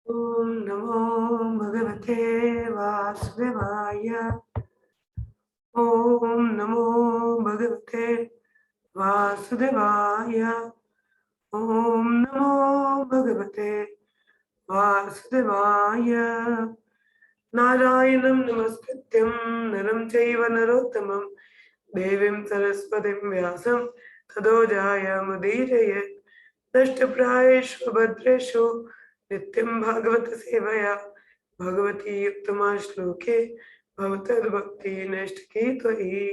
ओम नमो भगवते वासुदेवाय। ओम नमो भगवते वासुदेवाय। ओम नमो भगवते वासुदेवाय। नारायणं नमस्कृत्यं नरं चैव नरोत्तमं देवीं सरस्वतीं व्यासं ततो जयमुदीरयेत्। नष्टप्रायेषु भद्रेषु नित्यं भागवत सेवया भगवती उत्तमा श्लोके भवतर्भक्ति नैष्ठिकी त्वयि।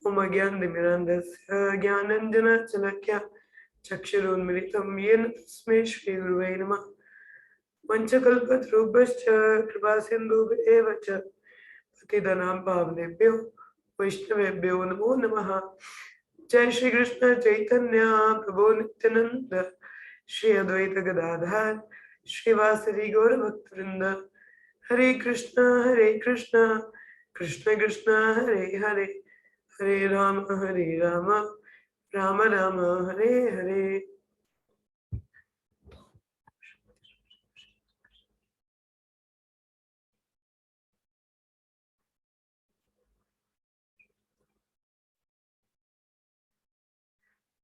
मम ज्ञानतिमिरान्धस्य ज्ञानञ्जनशलाकया चक्षुरुन्मिलितं येन तस्मै श्रीगुरुवे नमः। वंशकल्पतरुभ्यश्च कृपासिन्धुभ्येव च पतितनां पावनेभ्यो वैष्णवेभ्यो नमो नमः। जय श्री कृष्ण चैतन्य प्रभु नित्यानंद श्री अद्वैत गदाधर श्रीवासरी गौर भक्तवृंद। हरे कृष्ण कृष्ण कृष्ण हरे हरे, हरे राम राम राम हरे हरे।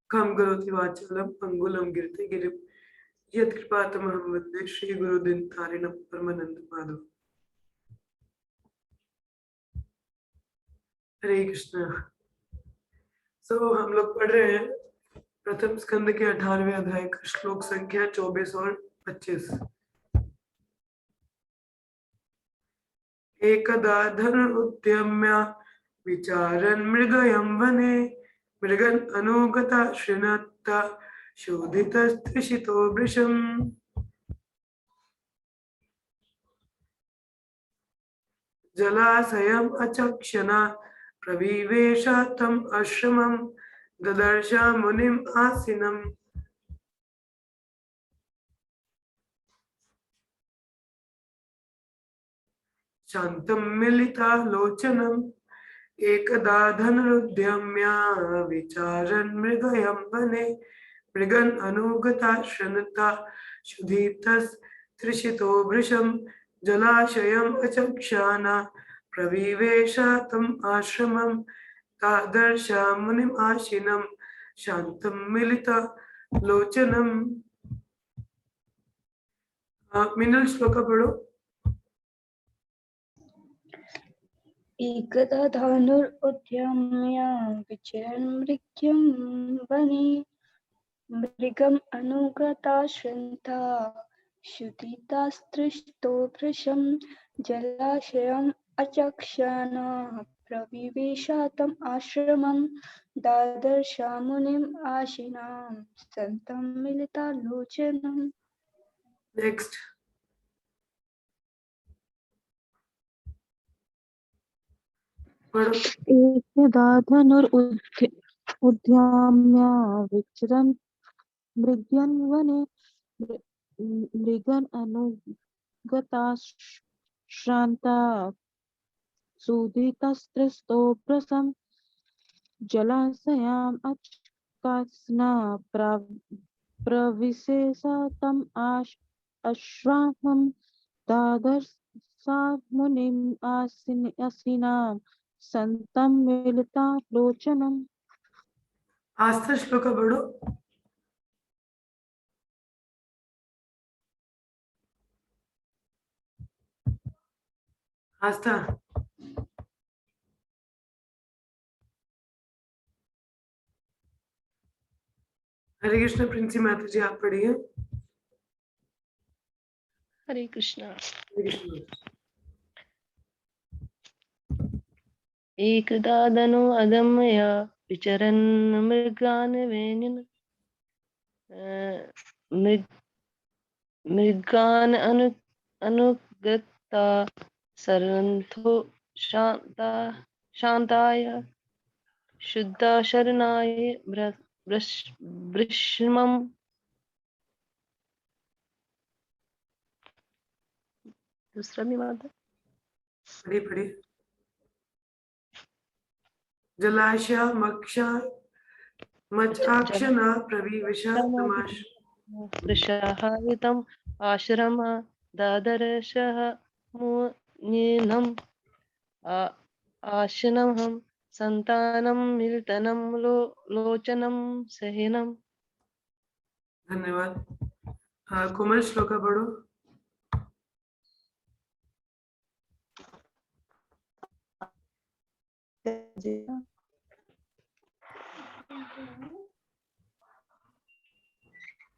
खम करोति वाचालं पंगुलं गिरते गिरिं यत्कृपातमहं वन्दे श्रीगुरुदिनतारिणं परमानन्दमाधवं। हरे कृष्ण। हम लोग पढ़ रहे हैं प्रथम स्कंद के 18वें अध्याय का श्लोक संख्या 24 और 25। एकदा धनुरुद्यम्य विचारन् मृगयं वने मृगन् अनुगता शृणुत्ता शोधितस्त्रिशितो वृषम्। जलाशयम् अचक्षना प्रविवेश तम् आश्रमं ददर्श मुनिम् आसीनम्। शान्तं मिलितालोचनम् एकदा धनुरुद्यम्य विचारन् मृगयं वने मृगन् अनुगता शृणुता क्षुधितस्त्रिशितो वृषम्। जलाशयम् अचक्षाना प्रविवेश तम् आश्रमं तादर्श मुनिम् आसीनं शान्तं मिलितालोचनम्। मिनल श्लोक पढ़ो। एकदा धनुरुद्यम्य विचरन् मृगयं वने मृगम् अनुगता शृण्वता क्षुधितस्त्रिशितो वृषम्। जलाशयम् अचक्षाना प्रविवेश तम् आश्रमं दादर्श मुनिम् आसीनं सन्तं मिलितालोचनम्। नेक्स्ट। एकदा धनुरुद्यम्य विचरन् मृगयन् वने मृगन् अनुगता श्रान्ता क्षुधितस्त्रिशितो वृषम्। जलाशयम् अचक्षाना प्रविवेश तम् आश्रमं दादर्श मुनिम् आसीनं सन्तं मिलितालोचनम्। आस्था श्लोक पढ़ो। आस्था। हरे कृष्ण प्रिंसी माता जी आप पढ़िए। हरे कृष्ण। एकदा धनु अदम्य विचरन् मृगान् वेनिन् मृगान् अनुगता सर्वन्तो शान्ताय शुद्धा शरणाय वृषमम्। दूसरा भी माता पढ़ी पढ़ी। जलाशय मचाक्षना प्रविवेश तमाश वृषाहितम् आश्रम दादर्शः मुनिनं आशनमहं संतानं मिलितं लोचनं सहिनं। धन्यवाद। कोमल श्लोका पढ़ो।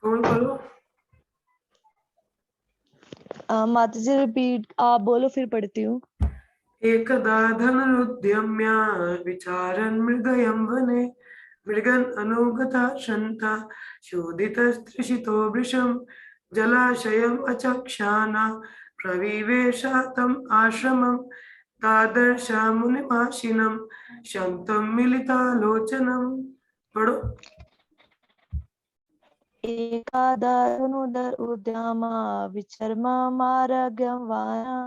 कौन बोलो? माता जी रिपीट, आप बोलो फिर पढ़ती हूँ। एकदा धनुरुद्यम्य विचारन् मृगयं वने मृगन् अनुगता शन्ता शोधितस्त्रिशितो वृषं जलाशयम् अचक्षान प्रविवेश तम् आश्रमं तादर्श मुनिमाशिनं शन्तं मिलितालोचनं। पढ़ो। एकादनुदर उद्यामा विचर्मा मार्गवाना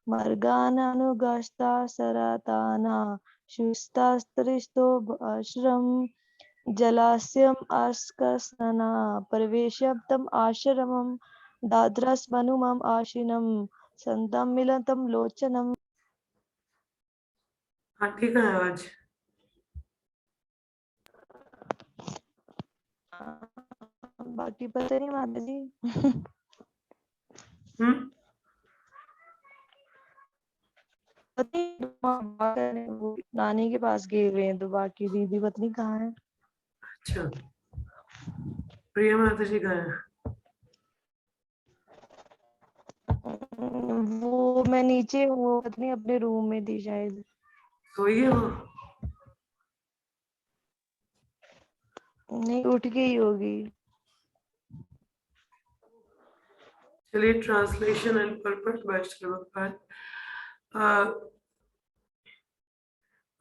मर्गाननुगस्ता सरताना शुस्तास्त्रिस्तो आश्रम जलास्यम् अस्कसना प्रवेशब्दम् आश्रमं दाद्रस्मनुमम् आशिनं संतं मिलतं लोचनम्। हाँ ठीक है आज। बाकी पता नहीं माता जी। वो नानी के पास गए हुए हैं, तो बाकी दीदी पत्नी कहाँ है। अच्छा, प्रिया माता जी कहाँ है? वो मैं नीचे हूँ, वो पत्नी अपने रूम में थी शायद। सोई है वो? नहीं, उठ गई होगी। चलिए, translation and purport by Shri Prabhupada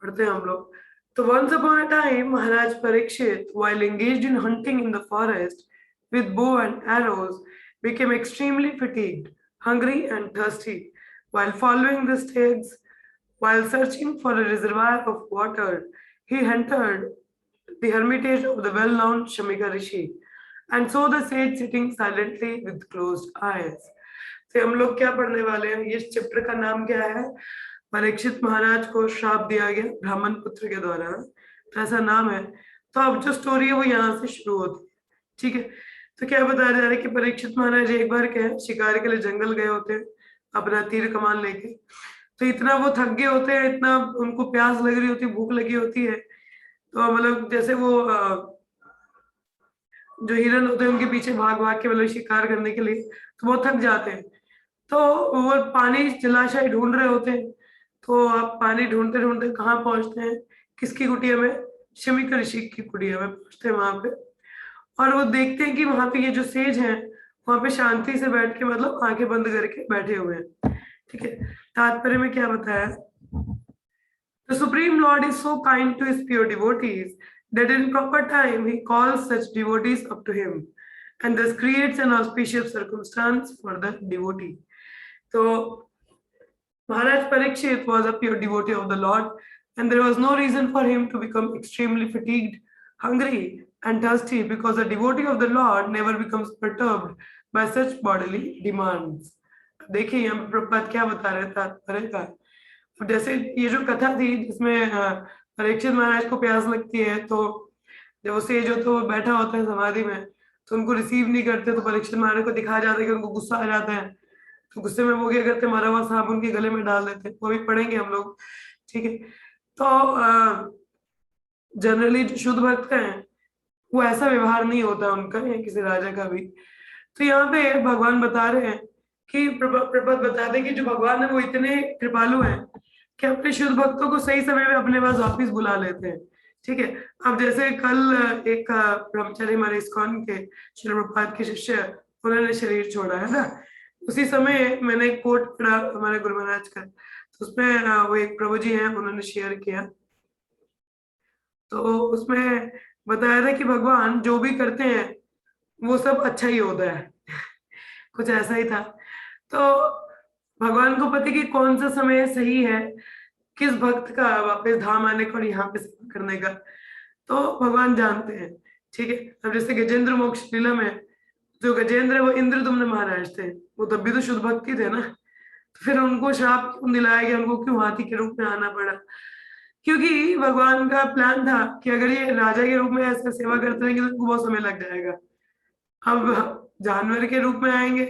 पढ़ते हैं हम लोग। तो once upon a time, Maharaj Parikshit, while engaged in hunting in the forest with bow and arrows, became extremely fatigued, hungry, and thirsty. While following the stags, while searching for a reservoir of water, he entered the hermitage of the well-known Shamika Rishi and saw the sage sitting silently with closed eyes. तो हम लोग क्या पढ़ने वाले हैं? इस chapter का नाम क्या है? परीक्षित महाराज को श्राप दिया गया ब्राह्मण पुत्र के द्वारा, तो ऐसा नाम है। तो अब जो स्टोरी है वो यहाँ से शुरू होती है, ठीक है। तो क्या बताया जा रहा है कि परीक्षित महाराज एक बार क्या है, शिकार के लिए जंगल गए होते हैं अपना तीर कमान लेके। तो इतना वो थक गए होते हैं, इतना उनको प्यास लग रही होती है, भूख लगी होती है। तो मतलब जैसे वो जो हिरन होते हैं उनके पीछे भाग भाग के मतलब शिकार करने के लिए, तो वो थक जाते हैं। तो वो पानी जलाशय ढूंढ रहे होते हैं। तो आप पानी ढूंढते ढूंढते कहाँ पहुंचते हैं? किसकी कुटिया में? शमिक ऋषि की कुटिया में पहुंचते हैं वहां पे। और वो देखते हैं कि वहां पे ये जो सेज हैं वहां पे शांति से बैठ के मतलब आंखें बंद करके बैठे हुए हैं, ठीक है। तात्पर्य में क्या बताया? The Supreme Lord is so kind to his pure devotees that in proper time he calls such devotees up to him and thus creates an auspicious circumstance for the devotee. So Maharaj Parikshit was a pure devotee of the Lord, and there was no reason for him to become extremely fatigued, hungry, and thirsty because a devotee of the Lord never becomes perturbed by such bodily demands. देखिए यहाँ पे प्रभुपाद क्या बता रहे थे तात्पर्य का। जैसे ये जो कथा थी जिसमें परीक्षित महाराज को प्यास लगती है, तो जब वो सेज होता है वो बैठा होता है समाधि में, तो उनको रिसीव नहीं करते, तो परीक्षित महाराज को दिखाया जाता है कि उनको गुस्सा आ जाता है। तो गुस्से में वो क्या करते, मरा हुआ सांप उनके गले में डाल देते, वो भी पढ़ेंगे हम लोग, ठीक है। तो जनरली जो शुद्ध भक्त हैं वो ऐसा व्यवहार नहीं होता उनका या किसी राजा का भी। तो यहाँ पे भगवान बता रहे हैं कि प्रपद बताते हैं कि जो भगवान है वो इतने कृपालु हैं कि अपने शुद्ध भक्तों को सही समय में अपने पास वापिस बुला लेते हैं, ठीक है। अब जैसे कल एक ब्रह्मचारी हमारे इस्कॉन के श्री प्रभुपाद के शिष्य, उन्होंने शरीर छोड़ा है ना, उसी समय मैंने एक कोट पढ़ा हमारे गुरु महाराज का, तो उसमें वो एक प्रभु जी हैं, उन्होंने शेयर किया। तो उसमें बताया था कि भगवान जो भी करते हैं वो सब अच्छा ही होता है कुछ ऐसा ही था। तो भगवान को पता कि कौन सा समय सही है किस भक्त का वापस धाम आने का और यहाँ पे सेवा करने का, तो भगवान जानते हैं, ठीक है। अब जैसे गजेंद्र मोक्ष लीला में जो गजेंद्र है वो इंद्रदुम्न महाराज थे, वो तब भी तो शुद्ध भक्ति थे ना, तो फिर उनको श्राप क्यों दिलाया गया, उनको क्यों हाथी के रूप में आना पड़ा? क्योंकि भगवान का प्लान था कि अगर ये राजा के रूप में ऐसे सेवा करते रहेंगे तो उनको बहुत समय लग जाएगा। अब जानवर के रूप में आएंगे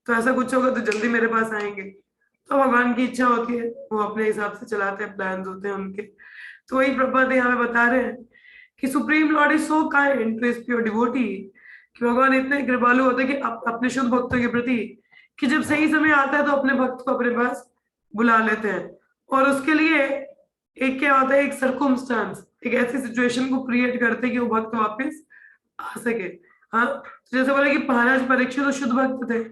तो ऐसा कुछ होगा तो जल्दी मेरे पास आएंगे। तो भगवान की इच्छा होती है, वो अपने हिसाब से चलाते हैं, प्लान होते हैं उनके। तो वही प्रभुपाद यहाँ पे बता रहे हैं कि supreme lord is so kind to his pure devotee, कि भगवान इतने कृपालु होते हैं कि अपने शुद्ध भक्तों के प्रति, कि जब सही समय आता है तो अपने भक्त को अपने पास बुला लेते हैं। और उसके लिए एक क्या होता है, एक सर्कमस्टांस, एक ऐसी सिचुएशन को क्रिएट करते हैं कि वो भक्त वापस आ सके। हाँ, तो जैसे बोले कि महाराज परीक्षित तो शुद्ध भक्त थे,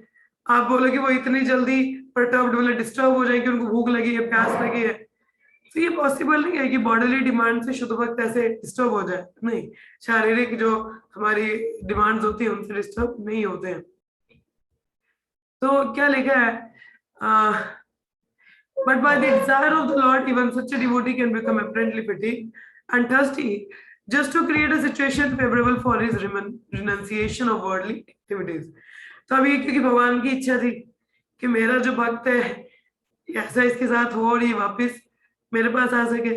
आप बोले कि वो इतनी जल्दी परटर्ब्ड, बोले डिस्टर्ब हो जाएंगे, उनको भूख लगी है, प्यास लगी है, तो ये पॉसिबल नहीं है कि बॉडीली डिमांड से शुद्ध भक्त ऐसे डिस्टर्ब हो जाए। नहीं, शारीरिक जो हमारी डिमांड्स होती है उनसे डिस्टर्ब नहीं होते हैं। तो क्या लिखा है, but by the desire of the Lord, even such a devotee can become apparently fatigued and thirsty, just to create a situation favorable for his renunciation of worldly activities. तो अभी क्योंकि भगवान की इच्छा थी कि मेरा जो भक्त है ऐसा इसके साथ हो और ये वापस मेरे पास आ सके,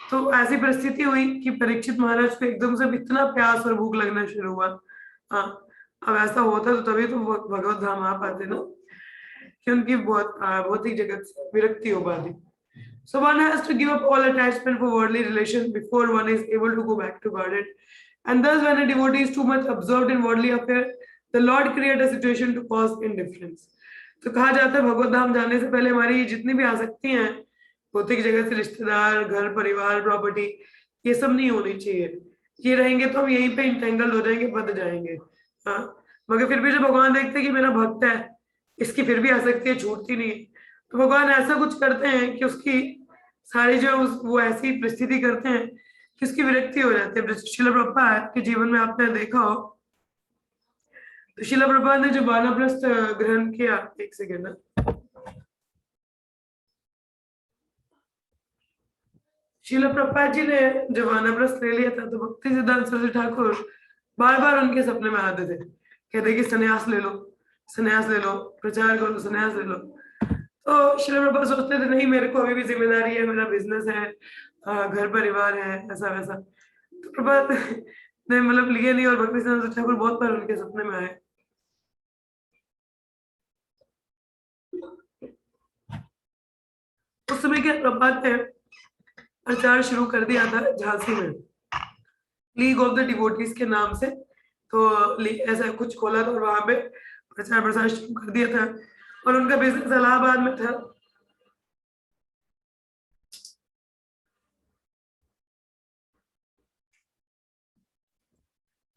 तो ऐसी परिस्थिति हुई कि परीक्षित महाराज को एकदम से इतना प्यास और भूख लगना शुरू हुआ। हाँ, अब ऐसा होता तो तभी तो भगवत धाम आ पाते ना, कि उनकी भौतिक जगत से विरक्ति हो पाती। So one has to give up all attachment for worldly relations before one is able to go back to Godhead. And thus, when a devotee is too much absorbed in worldly affairs, the Lord create a situation to cause indifference. तो कहा जाता है भगवत धाम जाने से पहले हमारी जितनी भी आसक्ति हैं भौतिक जगत से, रिश्तेदार, घर परिवार, प्रॉपर्टी, ये सब नहीं होनी चाहिए। ये रहेंगे तो हम यहीं पे इंटेंगल्ड हो जाएंगे, बंध जाएंगे। हाँ, मगर फिर भी जब भगवान देखते हैं कि मेरा भक्त है, इसकी फिर भी आसक्ति छूटती नहीं, तो भगवान ऐसा कुछ करते हैं कि उसकी सारी जो वो ऐसी परिस्थिति करते हैं कि उसकी विरक्ति हो जाती है। श्रील प्रभुपाद के जीवन में आपने देखा हो, तो श्रील प्रभुपाद ने जो वानप्रस्थ ग्रहण किया, एक सेकेंड ना, श्रील प्रभुपाद जी ने जो वानप्रस्थ ले लिया था, तो भक्ति सिद्धांत सरस्वती ठाकुर बार बार उनके सपने में आते थे, कहते कि संन्यास ले लो, संन्यास ले लो, प्रचार करो, संन्यास ले लो। तो श्रील प्रभुपाद सोचते थे नहीं, मेरे को अभी भी जिम्मेदारी है, मेरा बिजनेस है, घर परिवार है, ऐसा वैसा। तो प्रभुपाद ने मतलब लिए नहीं, और भक्ति सिद्धांत सरस्वती ठाकुर बहुत बार उनके सपने में आए। उस समय क्या प्रभुपाद ने प्रचार शुरू कर दिया था झांसी में, लीग ऑफ द डिवोटीज के नाम से, तो ऐसा कुछ खोला था और वहां पे प्रचार प्रसार शुरू कर दिया था, और उनका बिजनेस इलाहाबाद में था।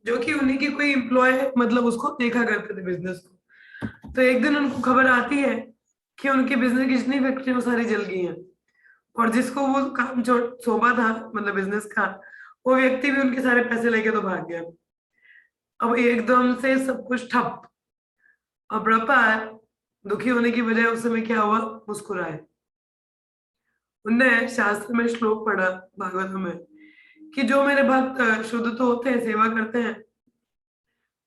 जो कि उन्हीं की कोई एम्प्लॉय मतलब उसको देखा करते थे बिजनेस को। तो एक दिन उनको खबर आती है कि उनके बिजनेस की जितनी फैक्ट्री वो सारी जल गई हैं, और जिसको वो काम सौंपा था मतलब बिजनेस का, वो व्यक्ति भी उनके सारे पैसे लेके तो भाग गया। अब एकदम से सब कुछ ठप। अब प्रभुपाद दुखी होने की बजाय उस समय क्या हुआ, मुस्कुराए। उनने शास्त्र में श्लोक पढ़ा भागवत में कि जो मेरे भक्त शुद्ध तो होते हैं, सेवा करते हैं,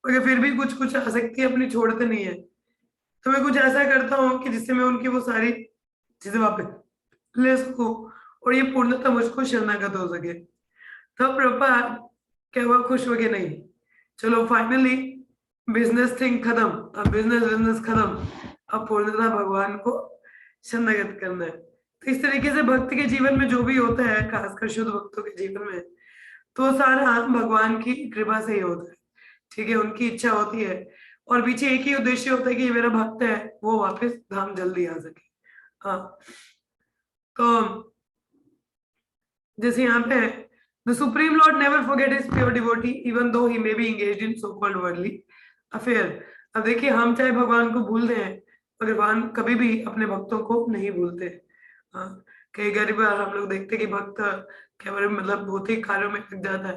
मगर फिर भी कुछ कुछ आसक्ति अपनी छोड़ते नहीं है, तो मैं कुछ ऐसा करता हूँ कि जिससे मैं उनकी वो सारी चीजें वापस ले सकूं और ये पूर्णतः मुझको शरणागत हो सके। तब प्रभुपाद क्या हुआ, खुश हो गए, नहीं चलो फाइनली बिजनेस थिंग खत्म, अब बिजनेस खत्म, अब पूर्णतः भगवान को शरणागत करना है। तो इस तरीके से भक्त के जीवन में जो भी होता है, खासकर शुद्ध भक्तों के जीवन में, तो सारा भगवान की कृपा से ही होता है। ठीक है, उनकी इच्छा होती है, और पीछे एक ही उद्देश्य होता है कि मेरा भक्त है वो वापस धाम जल्दी आ सके। हाँ, तो जैसे यहाँ पे the Supreme Lord never forget his pure devotee even though he may be engaged in so-called worldly affair। अब देखिए, हम चाहे भगवान को भूल दें, मगर भगवान कभी भी अपने भक्तों को नहीं भूलते। हाँ, कई बार हम लोग देखते कि भक्त केवल मतलब भौतिक कार्यों में लग जाता है,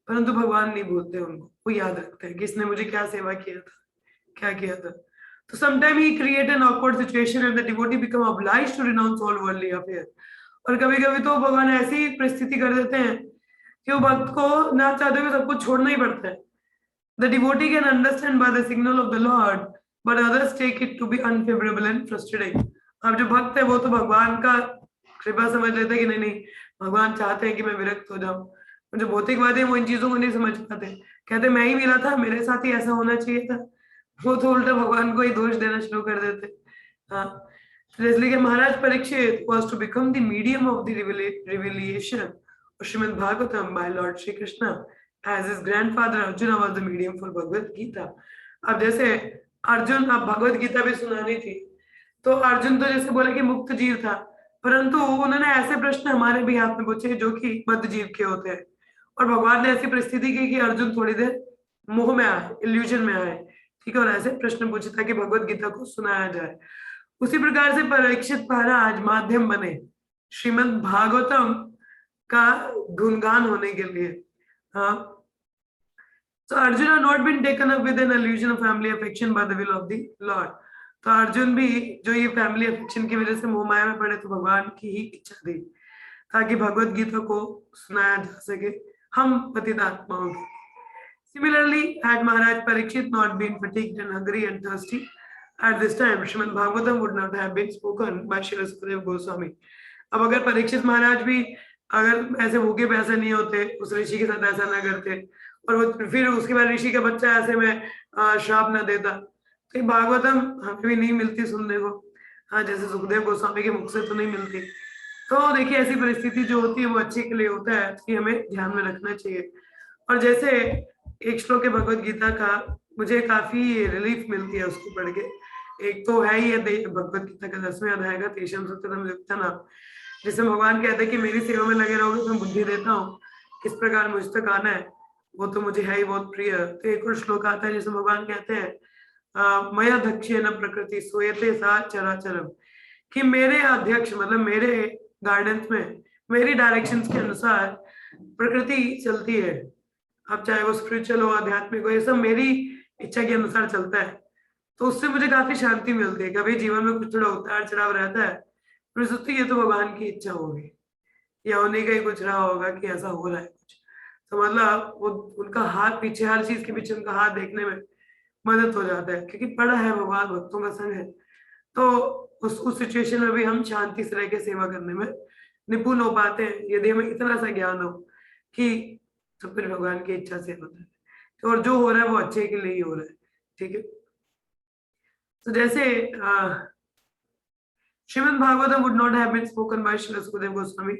परंतु भगवान नहीं भूलते उनको, वो याद रखते हैं कि इसने मुझे क्या सेवा किया था, क्या किया था। तो sometime he create an awkward situation and the devotee become obliged to renounce all worldly affairs। और कभी कभी तो भगवान ऐसी परिस्थिति कर देते हैं कि वो भक्त को ना चाहते हुए सब कुछ छोड़ना ही पड़ता है। The devotee can understand by the signal of the Lord, but others take it to be unfavorable and frustrating. अब जो भक्त है वो तो भगवान का कृपा समझ लेते हैं कि नहीं नहीं भगवान चाहते हैं कि मैं विरक्त हो जाऊं। जो भौतिकवादी है वो इन चीजों को नहीं समझ पाते, कहते मैं ही मिला था, मेरे साथ ही ऐसा होना चाहिए था। वो तो उल्टा भगवान को ही दोष देना शुरू कर देते। हाँ, तो इसलिए कि महाराज Parikshit was to become the medium of the revelation of Srimad Bhagavatam by Lord Shri Krishna, as his grandfather Arjuna was the medium for Bhagavad Gita. अब जैसे अर्जुन अब भगवत गीता भी सुनानी थी, तो अर्जुन तो जैसे बोला कि मुक्त जीव था, परंतु उन्होंने ऐसे प्रश्न हमारे भी हाथ में पूछे जो कि बद्ध जीव के होते हैं, और भगवान ने ऐसी परिस्थिति की कि अर्जुन थोड़ी देर मोह में आए, इल्यूजन में आए, ठीक है, और ऐसे प्रश्न पूछे ताकि भगवत गीता को सुनाया जाए। उसी प्रकार से परीक्षित महाराज माध्यम बने श्रीमद् भागवतम का गुणगान होने के लिए। हाँ, so Arjuna not been taken up with an illusion of family affection by the will of the Lord. तो अर्जुन भी जो ये फैमिली अफेक्शन की वजह से मोह माया में पड़े, तो भगवान की ही इच्छा थी ताकि भगवत गीता को सुनाया जा सके हम पतित आत्माओं को। Similarly, had Maharaj Parikshit not been fatigued and hungry and thirsty at this time, Srimad Bhagavatam would not have been spoken by Srila Sukadeva Goswami. अब अगर परीक्षित महाराज भी अगर ऐसे भूखे प्यासे नहीं होते, उस ऋषि के साथ ऐसा ना करते, और वो फिर उसके बाद ऋषि का बच्चा ऐसे में श्राप न देता, तो भागवतम हमें भी नहीं मिलती सुनने को। हाँ, जैसे सुखदेव गोस्वामी के मुख से तो नहीं मिलती। तो देखिए ऐसी परिस्थिति जो होती है वो अच्छे के लिए होता है, कि हमें ध्यान में रखना चाहिए। और जैसे एक श्लोक है भगवत गीता का, मुझे काफी रिलीफ मिलती है उसको पढ़ के। एक तो है ही भगवत गीता का 10वें अध्याय का तेषां सत्यतम युक्तानाम, जिसमें भगवान कहते हैं कि मेरी सेवा में लगे रहोगे तो मैं बुद्धि देता हूँ किस प्रकार मुझ तक आना है, वो तो मुझे है ही बहुत प्रिय। तो एक और श्लोक आता है जिसमें भगवान कहते हैं मया दक्षेण प्रकृति सोयते सा चराचरम, कि मेरे अध्यक्ष मतलब मेरे गाइडेंस में, मेरी डायरेक्शंस के अनुसार प्रकृति चलती है। अब चाहे वो स्पिरिचुअल हो, आध्यात्मिक हो, ये सब मेरी इच्छा के अनुसार चलता है, तो उससे मुझे काफी शांति मिलती है। कभी जीवन में कुछ थोड़ा उतार चढ़ाव रहता है, फिर सोचती ये तो भगवान की इच्छा होगी, या उन्हीं का ही कुछ रहा होगा कि ऐसा हो रहा है कुछ। तो मतलब वो उनका हाथ पीछे, हर चीज के पीछे उनका हाथ देखने में मदद हो जाता है, क्योंकि पड़ा है भगवान भक्तों का संग है। तो उस सिचुएशन में भी हम शांति से रह के सेवा करने में निपुण हो पाते हैं, यदि हमें इतना सा ज्ञान हो कि सब कुछ भगवान की इच्छा से होता है, तो और जो हो रहा है वो अच्छे के लिए ही हो रहा है, ठीक है। तो जैसे Srimad Bhagavatam would not have been spoken by Srila Sukadeva Goswami,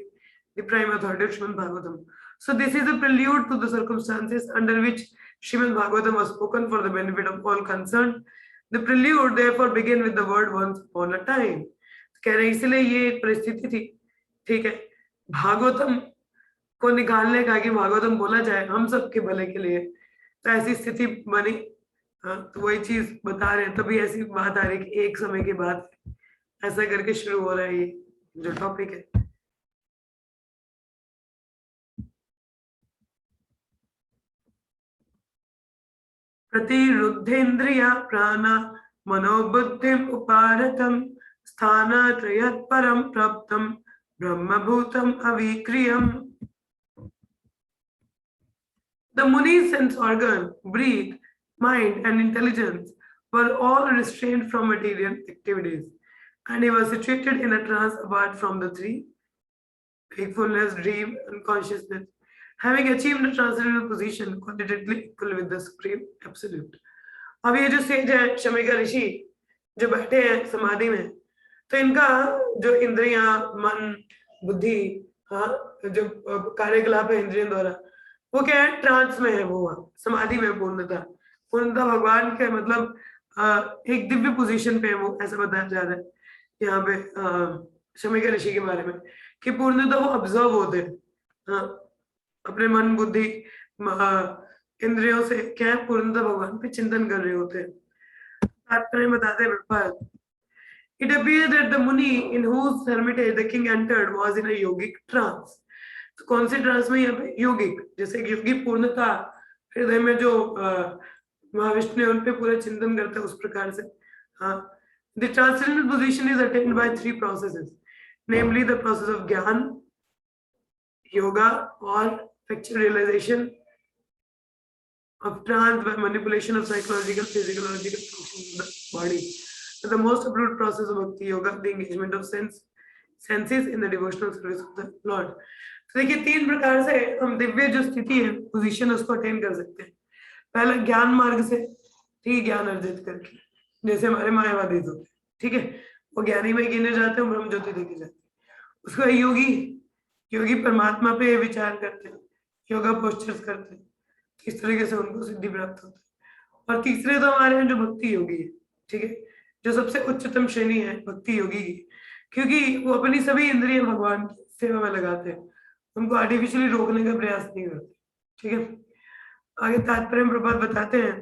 the prime authority of Srimad Bhagavatam. So this is a prelude to the circumstances under which Srimad Bhagavatam was spoken for the benefit of all concerned. The prelude therefore began with the word once upon a time. कह रहे इसलिए ये एक परिस्थिति थी, ठीक है, भागवतम को निकालने का, कि भागवतम बोला जाए हम सबके भले के लिए, तो ऐसी स्थिति बनी। हाँ, तो वही चीज बता रहे हैं, तभी ऐसी बात आ रही कि एक समय के बाद ऐसा करके शुरू हो रहा है ये जो टॉपिक है। प्रतिरुद्धेन्द्रिया प्राणा मनोबुद्धिम उपारतम स्थानात्रयत् परम प्राप्तम ब्रह्मभूतम अविक्रियम। The Muni's sense organ, breath, mind and intelligence were all restrained from material activities, and he was situated in a trance apart from the three: wakefulness, dream and consciousness, having achieved a transcendental position quantitatively equal with the supreme absolute. अब ये जो stage है, शमीका ऋषि जो बैठे हैं समाधि में, तो इनका जो इंद्रियां, मन, बुद्धि, हाँ, जो कार्यकलाप है इंद्रियों द्वारा, वो क्या है, ट्रांस में है, वो समाधि में पूर्णता भगवान के मतलब एक दिव्य पोजीशन पे है वो, ऐसा बताया जा रहा है यहाँ पे शमीका ऋषि के बारे में, कि पूर्णता वो ऑब्जर्व होते हैं, हाँ, अपने मन बुद्धि इंद्रियों से क्या है, पूर्णता भगवान पे चिंतन कर रहे होते हैं। तात्पर्य बताते हैं, it appeared that the Muni in whose hermitage the king entered was in a yogic trance. तो कौन से ट्रांस में, यहाँ पे योगिक, जैसे योगी पूर्णता हृदय में जो महाविष्णु उन पे पूरा चिंतन करता है, उस प्रकार से। हाँ, the transcendental position is attained by three processes, namely the process of ज्ञान, yoga और factual realization of trance by manipulation of psychological, physiological functions of the body. So the most approved process of bhakti yoga, the engagement of senses in the devotional service of the Lord. तो देखिए 3 प्रकार से हम दिव्य जो स्थिति है, position, उसको attain कर सकते हैं। पहला ज्ञान मार्ग से, ठीक है, ज्ञान अर्जित करके, जैसे हमारे मायावादी होते हैं, ठीक है, वो ज्ञानी में गिने जाते हैं, ब्रह्म ज्योति देखे जाते हैं। उसको योगी परमात्मा पे विचार करते हैं, योगा पोस्चर्स करते हैं, इस तरीके से उनको सिद्धि प्राप्त होती है। और तीसरे तो हमारे यहाँ जो भक्ति योगी है, ठीक है, जो सबसे उच्चतम श्रेणी है भक्ति योगी की, क्योंकि वो अपनी सभी इंद्रिय भगवान की सेवा में लगाते हैं, उनको आर्टिफिशियली रोकने का प्रयास नहीं करते, ठीक है। आगे तात्पर्य प्रभात बताते हैं,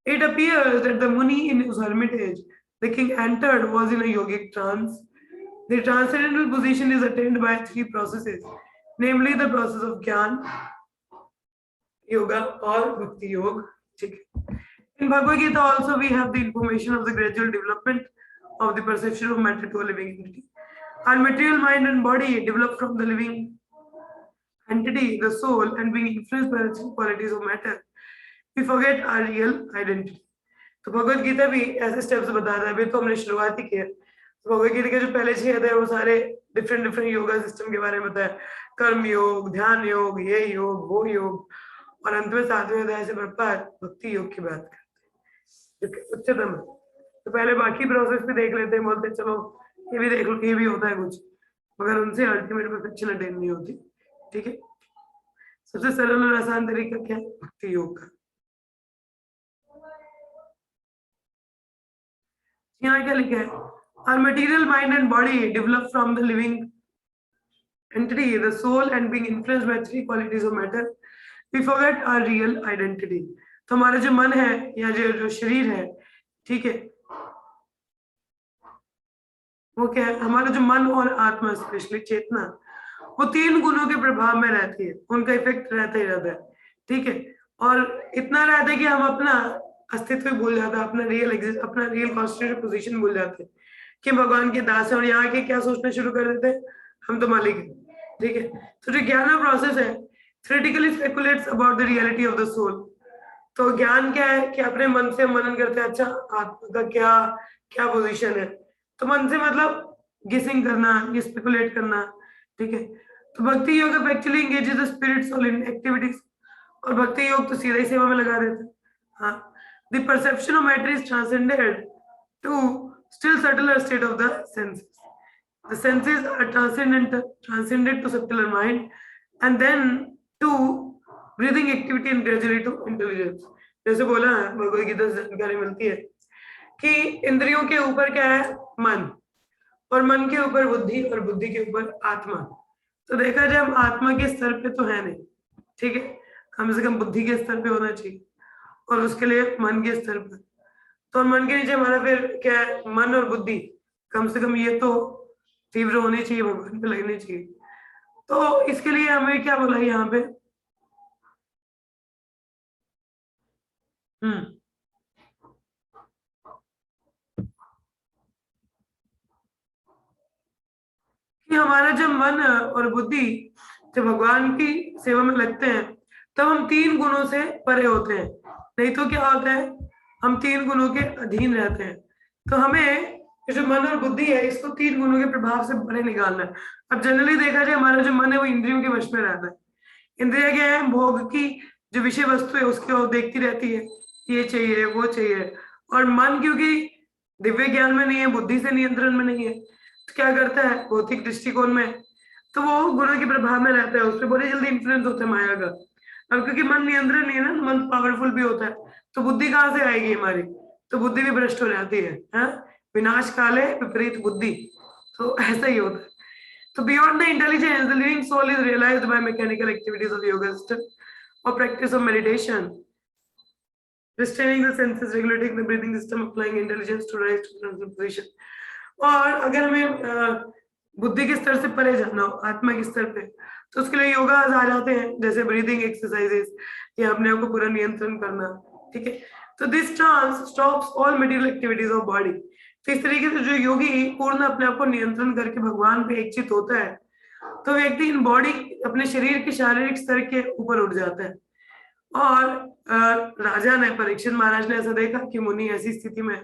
It appears that the Muni in his hermitage, the king entered, was in a yogic trance. The transcendental position is attained by 3 processes, namely the process of Gyan, Yoga, or Bhakti Yoga. In Bhagavad Gita also we have the information of the gradual development of the perception of matter to a living entity. Our material mind and body develop from the living entity, the soul, and being influenced by the qualities of matter, we forget our real identity. तो भगवत गीता भी ऐसे steps बता रहा है। अभी तो हमने शुरुआत ही की है। तो भगवत गीता के जो पहले 6 अध्याय वो सारे डिफरेंट योगा सिस्टम के बारे में बताया, कर्म योग, ध्यान योग, ये योग, वो योग, और अंत में 7वें अध्याय से भक्ति योग की बात करते हैं, जो उच्चतम है। तो पहले बाकी प्रोसेस भी देख लेते हैं, बोलते चलो ये भी देख लो, ये भी होता है कुछ, मगर उनसे अल्टीमेट परफेक्शन अटेन नहीं होती, ठीक है। सबसे सरल और आसान तरीका क्या है? भक्ति योग का। यहाँ क्या लिखा है? Our material mind and body develop from the living entity, the soul, and being influenced by 3 qualities of matter, we forget our real identity. तो हमारा जो मन है या जो शरीर है, ठीक है, वो क्या है? हमारा जो मन और आत्मा, स्पेशली चेतना, वो 3 गुणों के प्रभाव में रहती है, उनका इफेक्ट रहता ही रहता है, ठीक है। और इतना रहता है कि हम अपना अस्तित्व भूल जाते हैं, अपना रियल कॉन्स्टिट्यूशन पोजीशन भूल जाते हैं कि भगवान के दास हैं, और यहाँ के क्या सोचना शुरू कर देते हैं, हम तो मालिक हैं, ठीक है। तो जो ज्ञान प्रोसेस है, theoretically speculates about the reality of the soul. तो ज्ञान क्या है कि अपने मन से मनन करते हैं, अच्छा आत्मा का क्या पोजीशन है, तो मन से मतलब गेसिंग करना, ये स्पेकुलेट करना, ठीक है। तो bhakti yoga actually engages the spirit soul in activities, और भक्ति योग तो सीधा ही सेवा में लगा देते हैं। हाँ, the perception of matter is transcended to still subtler state of the senses. The senses are transcended to subtler mind, and then to breathing activity and gradually to intelligence. जैसे बोला है, भगवद गीता से जानकारी मिलती है कि इंद्रियों के ऊपर क्या है? मन, और मन के ऊपर बुद्धि, और बुद्धि के ऊपर आत्मा। तो देखा जाए हम आत्मा के स्तर पे तो है नहीं, ठीक है, कम से कम बुद्धि के स्तर पे होना चाहिए, और उसके लिए मन के स्तर पर। तो मन के नीचे हमारा फिर क्या है? मन और बुद्धि, कम से कम ये तो तीव्र होनी चाहिए, भगवान पे लगनी चाहिए। तो इसके लिए हमें क्या बोला यहाँ पे? कि हमारा जब मन और बुद्धि जब भगवान की सेवा में लगते हैं, तब हम 3 गुणों से परे होते हैं। नहीं तो क्या होता है? हम 3 गुणों के अधीन रहते हैं। तो हमें जो मन और बुद्धि है, इसको 3 गुणों के प्रभाव से परे निकालना है। अब जनरली देखा जाए, हमारा जो मन है वो इंद्रियों के वश में रहता है। इंद्रिया क्या है? भोग की जो विषय वस्तु है उसकी ओर देखती रहती है, ये चाहिए, वो चाहिए। और मन क्योंकि दिव्य ज्ञान में नहीं है, बुद्धि से नियंत्रण में नहीं है, तो क्या करता है? भौतिक दृष्टिकोण में, तो वो गुणों के प्रभाव में रहता है, उससे बड़ी जल्दी इन्फ्लुएंस होता है माया का। अब क्योंकि मन नियंत्रण नहीं है ना, मन पावरफुल भी होता है, तो बुद्धि कहाँ से आएगी हमारी? तो बुद्धि भी भ्रष्ट हो जाती है, विनाश काले विपरीत बुद्धि। तो ऐसा ही होता है। तो beyond the intelligence, the living soul is realised by mechanical activities of yoga system और practice of meditation, restraining the senses, regulating the breathing system, applying intelligence to rise to transcendental position. और अगर हमें बुद्धि के स्तर से परे जाना हो, आत्मा के स्तर पे, तो उसके लिए योगा आ जाते हैं, जैसे ब्रीदिंग एक्सरसाइजेस, या अपने आप को पूरा नियंत्रण करना, ठीक है। तो this trance stops all material activities of body. तो इस तरीके से जो योगी पूर्ण अपने आप को नियंत्रण करके भगवान पे एकचित होता है, तो व्यक्ति इन बॉडी, अपने शरीर के शारीरिक स्तर के ऊपर उठ जाता है, और राजा ने, परीक्षित महाराज ने ऐसा देखा कि मुनि ऐसी स्थिति में,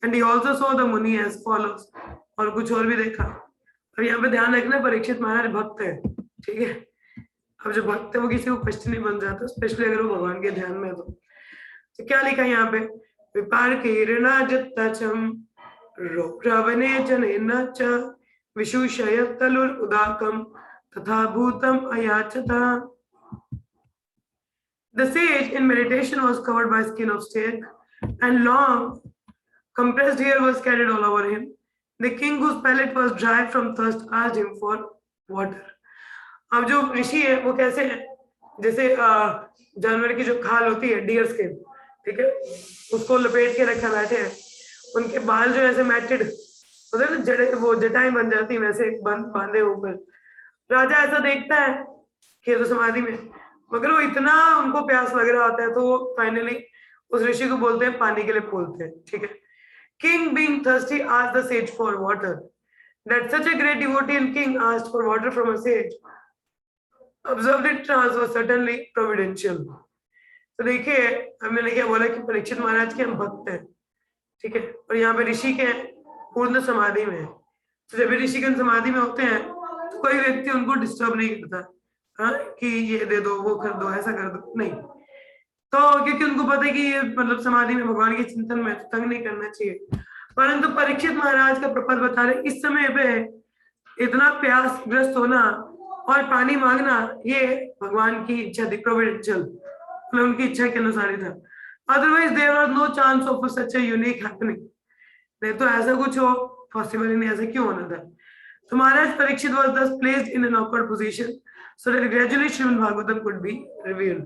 and he also so the मुनि एज फॉलोज, और कुछ और भी देखा। और यहाँ पे ध्यान रखना, परीक्षित महाराज भक्त है, ठीक है। अब जो भक्त है वो किसी को कष्ट नहीं बन जाता, स्पेशली अगर वो भगवान के ध्यान में है तो क्या लिखा है यहाँ पे, विपार कीर्णा जत्तचम रवने जनेन च विशुषयत् तलुर उदाकम तथा भूतम अयाचता। The sage in meditation was covered by skin of stag, and long compressed hair was carried all over him. The king, whose palate was dry from thirst, asked him for water. अब जो ऋषि है वो कैसे है, जैसे जानवर की जो खाल होती है, डियर स्किन, ठीक है, उसको लपेट के रखा बैठे हैं, उनके बाल जो ऐसे मैटेड होते हैं, जड़े वो जटाएं बन जाती है वैसे बांधे ऊपर। राजा ऐसा देखता है कि तो समाधि में, मगर वो इतना उनको प्यास लग रहा होता है तो वो फाइनली उस ऋषि को बोलते हैं, पानी के लिए बोलते हैं, ठीक है। King being thirsty asked the sage for water. That such a great devotee and king asked for water from a sage, observed it was certainly providential. तो देखिए, अब मैंने क्या बोला कि परीक्षित महाराज के हम भक्त हैं, ठीक है, और यहाँ पे ऋषि के पूर्ण समाधि में है। तो जब भी ऋषिगण समाधि में होते हैं तो कोई व्यक्ति उनको डिस्टर्ब नहीं करता, हाँ, कि ये दे दो, वो कर दो, ऐसा कर दो, नहीं। तो क्योंकि उनको पता है कि ये मतलब समाधि में भगवान के चिंतन में, तो तंग नहीं करना चाहिए। परंतु परीक्षित महाराज का प्रपद बता रहे, इस समय पे इतना प्यास ग्रस्त होना और पानी मांगना, ये भगवान की इच्छा थी, प्रोविडेंशियल, मतलब उनकी इच्छा के अनुसार ही था। Otherwise there was no chance of such a unique happening, नहीं तो ऐसा कुछ हो पॉसिबल ही नहीं, ऐसा क्यों होना था। तो Maharaj Parikshit was thus placed in an awkward position so that gradually Srimad Bhagavatam could be revealed.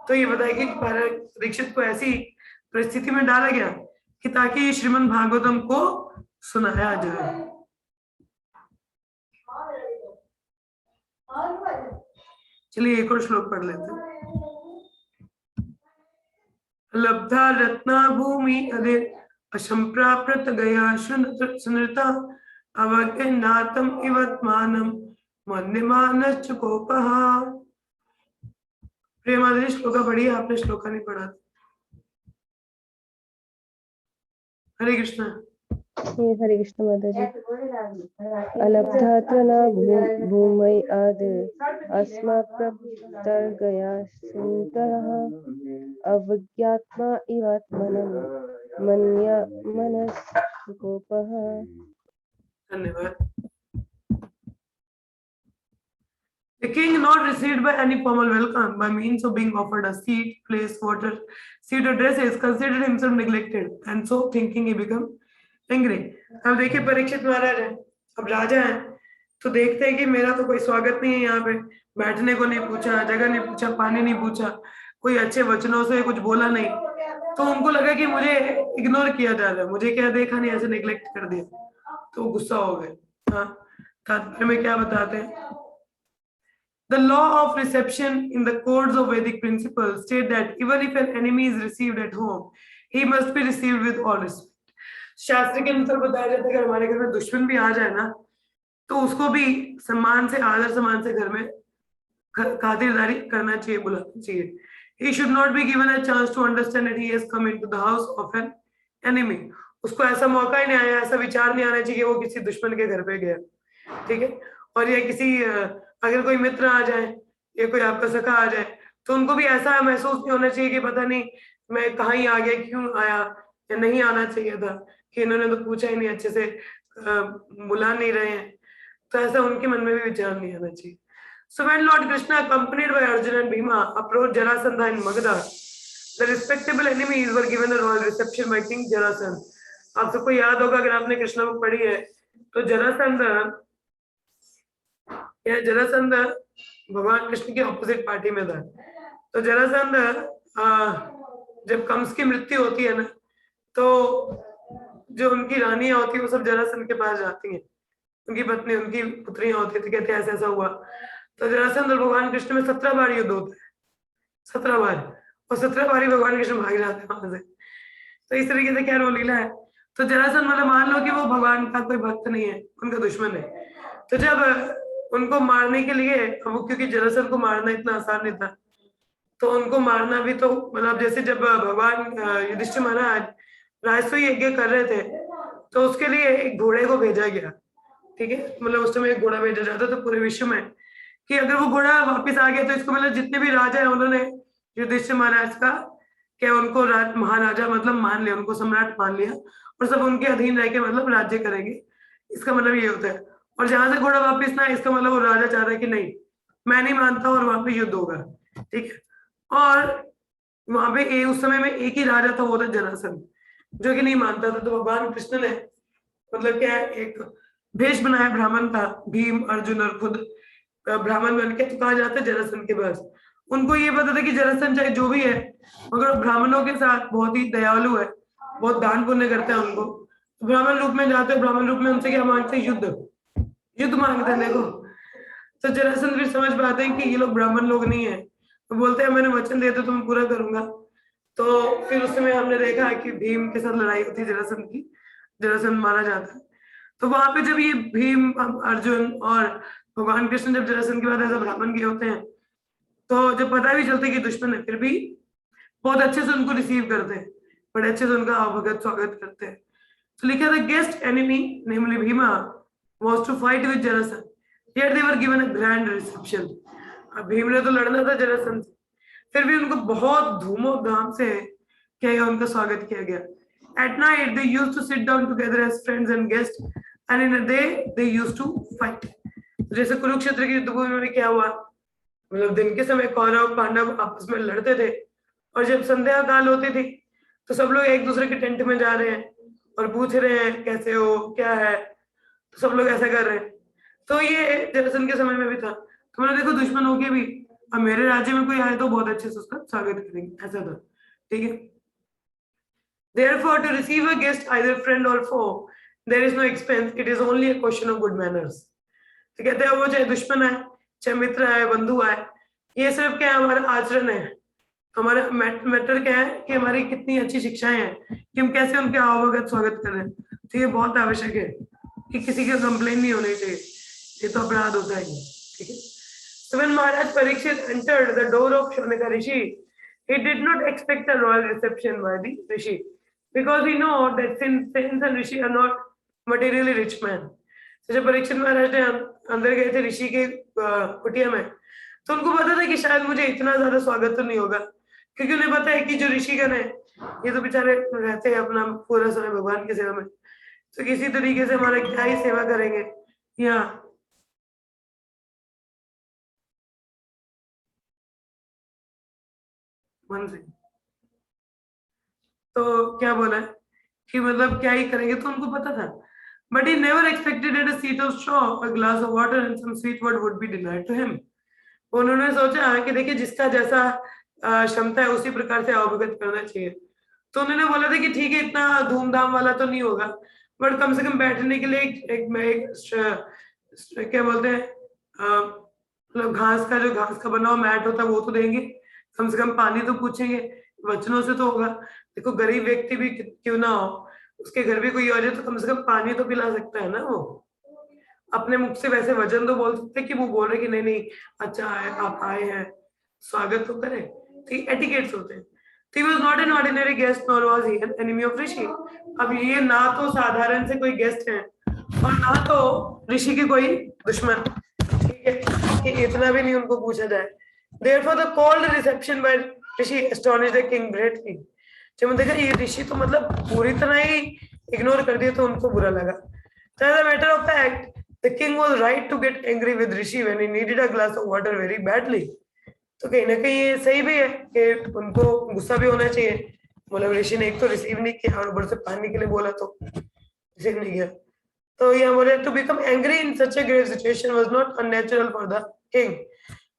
तो ये बताया कि परीक्षित को ऐसी परिस्थिति में डाला गया कि ताकि श्रीमद् भागवतम को सुनाया जाए। चलिए एक और श्लोक पढ़ लेते हैं। लब्धा रत्ना भूमि अदिर असंप्राप्त गया सुनृता अवज्ञातम इवत्मानम मन्यमानश्च कोपः। प्रेमादि श्लोका पढ़ी, आपने श्लोका नहीं पढ़ा। हरे कृष्ण। हरे कृष्ण माता जी। अलब्धात्र न भूमि आदिर अस्माप्राप्तर्गया सुतरः अवज्ञात्मा इवात्मनं मन्यमानश्च कोपः। धन्यवाद। The king, not received by any formal welcome, by means of being offered a seat, place, water, seat or dresses, considered himself neglected, and so thinking he became angry. अब देखिए परीक्षित महाराज है, अब राजा है, तो देखते हैं कि मेरा तो कोई स्वागत नहीं है यहाँ पे, बैठने को नहीं पूछा, जगह नहीं पूछा, पानी नहीं पूछा, कोई अच्छे वचनों से कुछ बोला नहीं, तो उनको लगा कि मुझे इग्नोर किया जा रहा है, मुझे क्या देखा नहीं, ऐसे नेग्लेक्ट कर दिया, तो गुस्सा हो गए। हाँ, तात्पर्य में क्या बताते हैं, The law of reception in the codes of Vedic principles state that even if an enemy is received at home, he must be received with all respect. शास्त्र के अनुसार बताया जाता है कि हमारे घर में दुश्मन भी आ जाए ना, तो उसको भी सम्मान से, आदर सम्मान से घर में खातिरदारी करना चाहिए, बुलाना चाहिए। He should not be given a chance to understand that he has come into the house of an enemy. उसको ऐसा मौका ही नहीं आया, ऐसा विचार नहीं आना चाहिए कि वो किसी दुश्मन के घर पे गया, ठीक है। और ये किसी अगर कोई मित्र आ जाए या कोई आपका सखा आ जाए, तो उनको भी ऐसा महसूस नहीं होना चाहिए कि पता नहीं मैं कहाँ ही आ गया, क्यों आया, या नहीं आना चाहिए था, कि इन्होंने तो पूछा ही नहीं, अच्छे से बुला नहीं रहे हैं, तो ऐसा उनके मन में भी विचार नहीं आना चाहिए। So when Lord Krishna, accompanied by Arjuna and Bhima, approached Jarasandha in Magadha, the respectable enemies were given a royal reception by King Jarasandha. आप सबको याद होगा अगर आपने कृष्ण बुक पढ़ी है, तो जरासंध भगवान कृष्ण की ऑपोजिट पार्टी में था। तो जरासंध जब कंस की मृत्यु होती है ना, तो जो उनकी रानियां होती है वो सब जरासंध के पास जाती हैं, उनकी पत्नी, उनकी पुत्रियां होती थी, कहते हैं ऐसा ऐसा हुआ। तो जरासंध और भगवान कृष्ण में 17 बार युद्ध होता है, 17 बार, और 17 बार ही भगवान कृष्ण भाग जाते हैं वहां से। तो इस तरीके से क्या वो लीला है। तो जरासंध मतलब मान लो कि वो भगवान का कोई भक्त नहीं है, उनका दुश्मन है। तो जब उनको मारने के लिए, वो क्योंकि जरासंध को मारना इतना आसान नहीं था, तो उनको मारना भी तो मतलब जैसे जब भगवान युधिष्ठिर महाराज राजसूय यज्ञ कर रहे थे तो उसके लिए एक घोड़े को भेजा गया, ठीक है, मतलब उस समय एक घोड़ा भेजा जाता तो पूरे विश्व में कि अगर वो घोड़ा वापस आ गया तो इसको मतलब जितने भी राजा है उन्होंने युधिष्ठिर महाराज का क्या उनको महाराजा मतलब मान लिया, उनको सम्राट मान लिया और सब उनके अधीन रह के मतलब राज्य करेंगे, इसका मतलब ये होता है। और जहां से घोड़ा वापस ना, इसका मतलब वो राजा चाह रहा है कि नहीं मैं नहीं मानता और वहां पे युद्ध होगा, ठीक है। और वहां पे उस समय में एक ही राजा था, वो था जरासंध, जो कि नहीं मानता था। तो भगवान कृष्ण ने मतलब क्या एक भेष बनाया ब्राह्मण का, भीम अर्जुन और खुद ब्राह्मण बन के, तो कहा जाता है जरासंध के पास। उनको ये पता था कि जरासंध चाहे जो भी है मगर ब्राह्मणों के साथ बहुत ही दयालु है, बहुत दान पुण्य करते हैं उनको। तो ब्राह्मण रूप में जाते हैं, ब्राह्मण रूप में उनसे क्या मांगते हैं, युद्ध मांगते हैं। देखो तो जरासंध भी समझ पाते हैं कि ये लोग ब्राह्मण लोग नहीं है, तो बोलते हैं मैंने वचन दिया तो मैं पूरा करूंगा। तो फिर उस समय हमने देखा कि भीम के साथ लड़ाई होती है जरासंध की, जरासंध मारा जाता है। तो वहां पे जब ये भीम अर्जुन और भगवान कृष्ण जब जरासंध के बाद ऐसा ब्राह्मण किए होते हैं तो जब पता भी चलता है कि दुश्मन है फिर भी बहुत अच्छे से उनको रिसीव करते हैं, बड़े अच्छे से उनका अवगत स्वागत करते हैं। तो लिखा था guest enemy namely Bhima was to fight with Jarasandha yet they were given a grand reception। अब भीम ने तो लड़ना था जरासंध से, फिर भी उनको बहुत धूमधाम से क्या गया, उनका स्वागत किया गया। At night they used to sit down together as friends and guests and in a day they used to fight। जैसे कुरुक्षेत्र की युद्धभूमि में क्या हुआ, मतलब दिन के समय कौरव पांडव आपस में लड़ते थे और जब संध्या काल होती थी तो सब लोग एक दूसरे के टेंट में जा रहे हैं और पूछ रहे हैं कैसे हो क्या है, तो सब लोग ऐसा कर रहे हैं। तो ये जरासंध के समय में भी था। तो मैंने देखो दुश्मनों के भी, अब मेरे राज्य में कोई आए तो बहुत अच्छे से उसका स्वागत करेंगे, ऐसा था, ठीक है। Therefore, to receive a guest, either friend or foe, there is no expense. It is only a question of good manners। तो कहते हैं वो चाहे दुश्मन है, चाहे मित्र है, बंधु है, ये सिर्फ क्या है हमारा आचरण है, हमारा मैटर क्या है कि हमारी कितनी अच्छी शिक्षाएं हैं कि हम कैसे उनके आवभगत स्वागत करें। तो ये बहुत आवश्यक है कि किसी की कंप्लेन नहीं होनी चाहिए, ये तो अपराध होता है, ठीक है। So when Maharaj Parikshit entered the door of Shaunaka Rishi, he did not expect a royal reception by the Rishi because he know that since saints and Rishi are not materially rich man। तो जब परीक्षित महाराज ने अंदर गए थे ऋषि के कुटिया में तो उनको पता था कि शायद मुझे इतना ज्यादा स्वागत तो नहीं होगा, क्योंकि उन्हें पता है कि जो ऋषिगण है ये तो बेचारे रहते हैं अपना पूरा समय भगवान की सेवा में, तो किसी तरीके से हमारा क्या ही सेवा करेंगे यहाँ। तो क्या बोला है कि मतलब क्या ही करेंगे, तो उनको पता था। But he never expected at a seat of straw a glass of water and some sweet word would be denied to him. उन्होंने सोचा कि देखिए जिसका जैसा क्षमता है उसी प्रकार से अवगत करना चाहिए। तो उन्होंने बोला था कि ठीक है इतना धूमधाम वाला तो नहीं होगा बट कम से कम बैठने के लिए क्या बोलते हैं मतलब घास का बना हुआ मैट होता है वो तो देंगे, कम से कम पानी तो पूछेंगे, वचनों से तो होगा। देखो गरीब व्यक्ति भी क्यों ना हो, उसके घर भी कोई आ जाए तो कम से कम पानी तो पिला सकता है ना, वो अपने मुख से वैसे वचन तो बोल सकते कि वो बोल रहे कि नहीं नहीं अच्छा है आप आए हैं, स्वागत तो करें, ठीक एटिकेट्स होते हैं। He was not an ordinary guest nor was he an enemy of ऋषि। अब ये ना तो साधारण से कोई गेस्ट है और ना तो ऋषि के कोई दुश्मन, ठीक है, कि इतना भी नहीं उनको पूछा जाए। Therefore the cold reception by Rishi astonished the king greatly। जब देखा ये ऋषि तो मतलब पूरी तरह ही इग्नोर कर दिया तो उनको बुरा लगा। So as a matter of fact, the king was right to get angry with Rishi when he needed a glass of water very badly। तो कहीं ना कहीं ये सही भी है कि उनको गुस्सा भी होना चाहिए, मतलब ऋषि ने एक तो रिसीव नहीं किया और ऊपर से पानी के लिए बोला तो रिसीव नहीं किया। तो ये बोले to become angry in such a grave situation was not unnatural for the king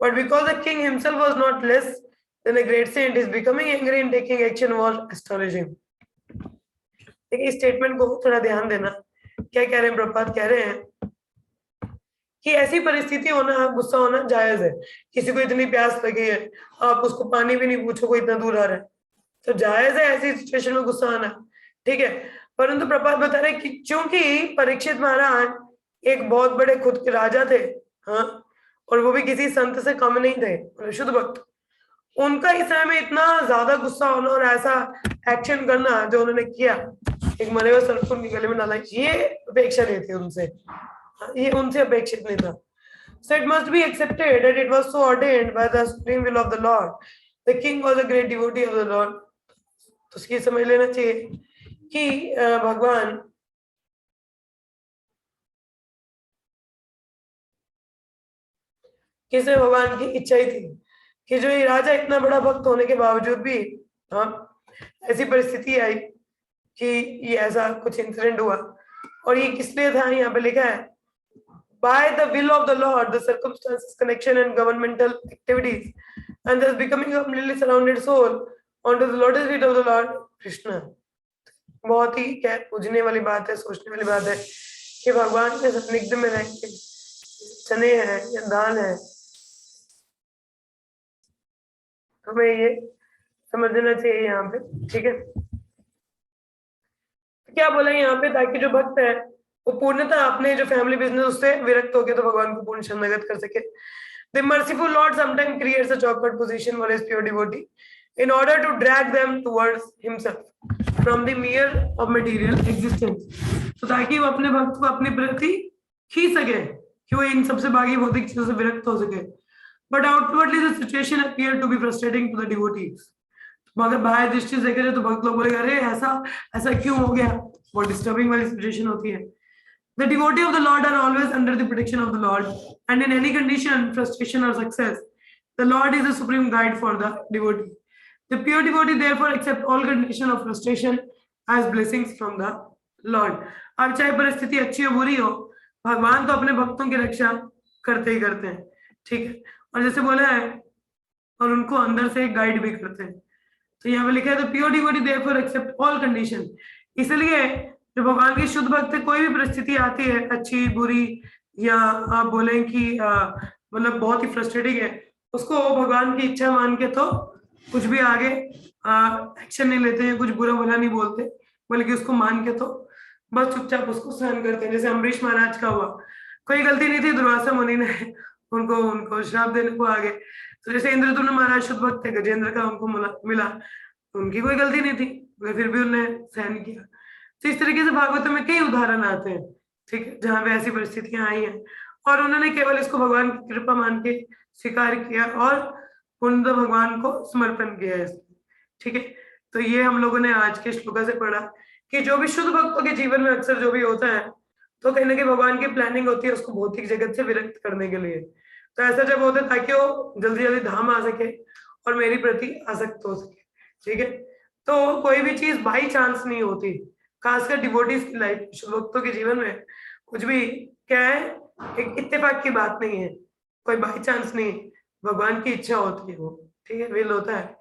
but because the king himself was not less than a great saint his becoming angry in taking action was astonishing. देखिए statement को थोड़ा ध्यान देना, क्या कह रहे हैं प्रभुपाद, कह रहे हैं कि ऐसी परिस्थिति होना गुस्सा होना जायज है। किसी को इतनी प्यास लगी है आप उसको पानी भी नहीं पूछो, कोई इतना दूर आ रहा है, तो जायज है ऐसी सिचुएशन में गुस्सा आना, ठीक है। परंतु प्रभात बता रहे कि क्योंकि परीक्षित महाराज एक बहुत बड़े खुद के राजा थे, हाँ, और वो भी किसी संत से कम नहीं थे, शुद्ध भक्त, उनका इस समय में इतना ज्यादा गुस्सा होना और ऐसा एक्शन करना जो उन्होंने किया, एक मरे हुए सर्प को उनके गले में डाला, ये अपेक्षा नहीं थी उनसे, ये उनसे अपेक्षित नहीं था. So it must be accepted that it was so ordained by the supreme will of the Lord. The king was a great devotee of the Lord. तो उसकी समझ लेना चाहिए कि भगवान किसे भगवान की इच्छा ही थी कि जो ये राजा इतना बड़ा भक्त होने के बावजूद भी, हाँ, ऐसी परिस्थिति आई कि ये ऐसा कुछ इंसिडेंट हुआ. और ये किस लिए था, यहाँ पे लिखा है by the will of the Lord, the circumstances, connection and governmental activities, and thus becoming a completely surrounded soul onto the lotus feet of the Lord Krishna. बहुत ही क्या पूजने वाली बात है, सोचने वाली बात है कि भगवान के सानिध्य में रह के चने हैं या दाल है, हमें ये समझना चाहिए यहाँ पे. ठीक है, क्या बोला यहाँ पे, ताकि जो भक्त है वो पूर्णतः अपने जो फैमिली बिजनेस उससे विरक्त होकर तो भगवान को पूर्ण शरणागत कर सके. The merciful Lord sometimes creates a awkward position for his pure devotee in order to drag them towards himself from the mere of material existence. तो ताकि वो अपने भक्त को अपनी प्रति खींच सके कि वो इन सबसे बाकी भौतिक चीजों से विरक्त हो सके. But outwardly the situation appeared to be frustrating to the devotees. मगर बाहर दृष्टि से देखें तो भक्त लोग बोलेंगे अरे ऐसा क्यों हो गया, बहुत डिस्टर्बिंग वाली सिचुएशन होती है. The devotee of the Lord are always under the protection of the Lord, and in any condition, frustration or success, the Lord is the supreme guide for the devotee. The pure devotee therefore accept all condition of frustration as blessings from the Lord. अब चाहे परिस्थिति अच्छी हो बुरी हो, भगवान तो अपने भक्तों की रक्षा करते ही करते हैं. ठीक है, और जैसे बोला है, और उनको अंदर से गाइड भी करते हैं. तो यहाँ पे लिखा है the pure devotee therefore accept all condition. इसलिए जो भगवान की शुद्ध भक्त है, कोई भी परिस्थिति आती है अच्छी बुरी या आप बोले कि मतलब बहुत ही फ्रस्ट्रेटिंग है, उसको भगवान की इच्छा मान के तो कुछ भी आगे एक्शन नहीं लेते हैं, कुछ बुरा भला नहीं बोलते, बल्कि उसको मान के तो बस चुपचाप उसको सहन करते हैं. जैसे अम्बरीश महाराज का हुआ, कोई गलती नहीं थी, दुर्वासा मुनि ने उनको श्राप देने को आगे. तो जैसे इंद्रद्युम्न महाराज शुद्ध भक्त थे, गजेंद्र का उनको मिला, उनकी कोई गलती नहीं थी, मगर फिर भी उन्होंने सहन किया. तो इस तरीके से भागवत में कई उदाहरण आते हैं, ठीक है, जहां पे ऐसी परिस्थितियां आई हैं और उन्होंने केवल इसको भगवान की कृपा मान के स्वीकार किया और पूर्णतः भगवान को समर्पण किया है. ठीक है, तो ये हम लोगों ने आज के श्लोका से पढ़ा कि जो भी शुद्ध भक्तों के जीवन में अक्सर जो भी होता है, तो कहीं ना कहीं भगवान की प्लानिंग होती है उसको भौतिक जगत से विरक्त करने के लिए. तो ऐसा जब होता है ताकि वो जल्दी जल्दी धाम आ सके और मेरी प्रति आसक्त हो सके. ठीक है, तो कोई भी चीज बाई चांस नहीं होती, खासकर डिवोटीज की लाइफ, शुद्ध भक्तों के जीवन में कुछ भी क्या है, एक इत्तेफाक की बात नहीं है, कोई बाई चांस नहीं, भगवान की इच्छा होती है वो. ठीक है, विल होता है,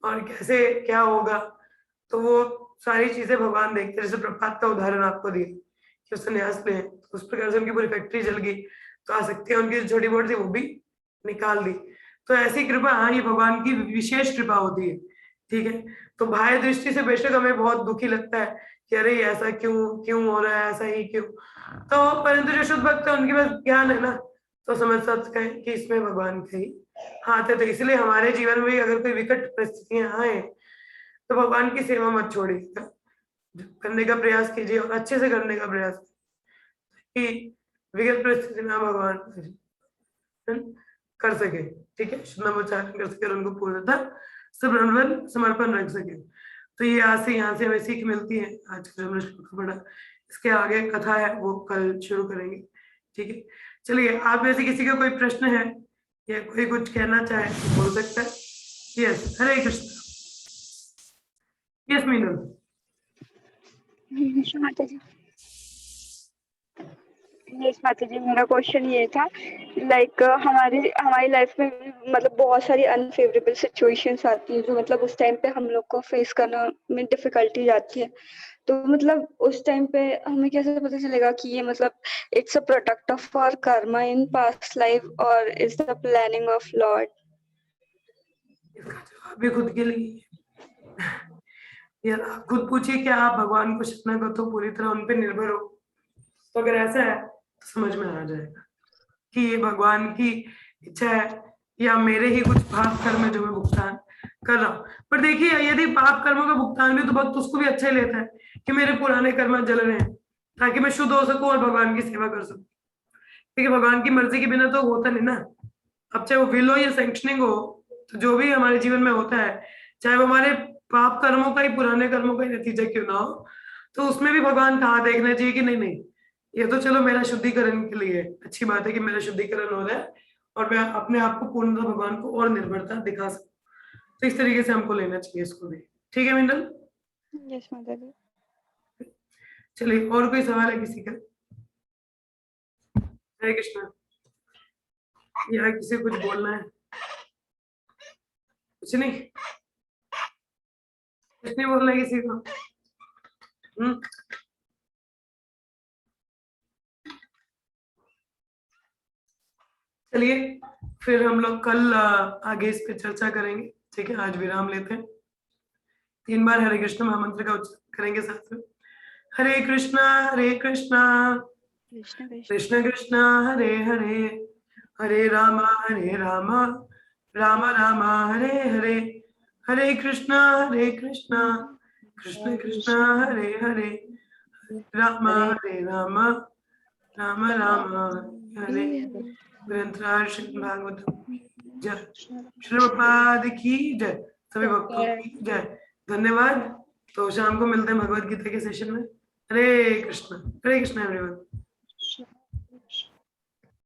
और कैसे क्या होगा तो वो सारी चीजें भगवान देखते हैं. जैसे प्रभात का उदाहरण आपको दिया कि संन्यास में उस प्रकार से उनकी पूरी फैक्ट्री जल गई, तो आसक्ति उनकी छोटी बोट थी वो भी निकाल दी. तो ऐसी कृपा, हाँ, ये भगवान की विशेष कृपा होती है. ठीक है, तो बाह्य दृष्टि से बेशक हमें बहुत दुखी लगता है कि अरे ऐसा क्यों हो रहा है, ऐसा ही क्यों. तो परंतु जो शुद्ध भक्त है उनके पास ज्ञान है ना, तो समझ सकते हैं कि इसमें भगवान का ही हाथ है. तो इसलिए हमारे जीवन में अगर कोई विकट परिस्थितियां आए तो भगवान की सेवा मत छोड़िए, करने का प्रयास कीजिए और अच्छे से करने का प्रयास कि विकट परिस्थिति में भगवान कर सके. ठीक है, शुद्ध उच्चारण कर सके और उनको पूर्णतः समर्पण रख सके. तो ये आज से यहाँ से हमें सीख मिलती है. आज का जो हमने श्लोक पढ़ा, इसके आगे कथा है वो कल शुरू करेंगे. ठीक है, चलिए, आप में से किसी का कोई प्रश्न है या कोई कुछ कहना चाहे तो बोल सकता है. यस, हरे कृष्ण. यस मीनू. माता जी, माता जी, मेरा क्वेश्चन ये था, लाइक हमारी लाइफ में मतलब बहुत सारी अनफेवरेबल सिचुएशंस आती है जो मतलब उस टाइम पे हम लोग को फेस करना में डिफिकल्टी आती है. तो मतलब उस टाइम पे हमें कैसे पता चलेगा कि ये मतलब it's a product of our karma in past life और is the planning of Lord? इसका जवाब भी खुद के लिए यार, आप खुद पूछिए क्या आप भगवान को शरणागत हो, पूरी तरह उन पे निर्भर हो. तो अगर ऐसा है तो समझ में आ जाएगा कि ये भगवान की इच्छा है या मेरे ही कुछ पाप कर्म है जो मैं भुगतान कर रहा हूँ। पर देखिए यदि पाप कर्मों का भुगतान भी तो भक्त उसको भी अच्छा ही लेता है कि मेरे पुराने कर्म जल रहे हैं ताकि मैं शुद्ध हो सकूं और भगवान की सेवा कर सकूं, क्योंकि भगवान की मर्जी के बिना तो होता नहीं ना। अब चाहे वो विल हो या सैंक्शनिंग हो, तो जो भी हमारे जीवन में होता है, चाहे वो हमारे पाप कर्मों का ही, पुराने कर्मों का ही नतीजा क्यों ना हो, तो उसमें भी भगवान कहाँ देखना चाहिए कि नहीं नहीं, ये तो चलो मेरा शुद्धिकरण के लिए अच्छी बात है कि मेरा शुद्धिकरण हो रहा है और मैं अपने आप को पूर्णतः भगवान को और निर्भरता दिखा सकूं। तो इस तरीके से हमको लेना चाहिए इसको भी। ठीक है मिंडल? यस माता जी। चलिए, और कोई सवाल है किसी का? हरे कृष्णा। या किसी को कुछ बोलना है? कुछ नहीं, कुछ नहीं बोलना है किसी को? चलिए फिर हम लोग कल आगे इस पे चर्चा करेंगे। ठीक है, आज विराम लेते हैं। 3 बार हरे कृष्ण महामंत्र का उच्चारण करेंगे साथ में। हरे कृष्णा कृष्ण कृष्ण कृष्ण हरे हरे, हरे राम राम राम हरे हरे, हरे कृष्ण कृष्ण कृष्ण हरे हरे, राम हरे राम राम हरे। ग्रंथराज श्रीमद् भागवतम जय, श्री प्रभुपाद की जय, सभी भक्तों की जय। धन्यवाद। तो शाम को मिलते हैं भगवत गीता के सेशन में। हरे कृष्ण एवरीवन।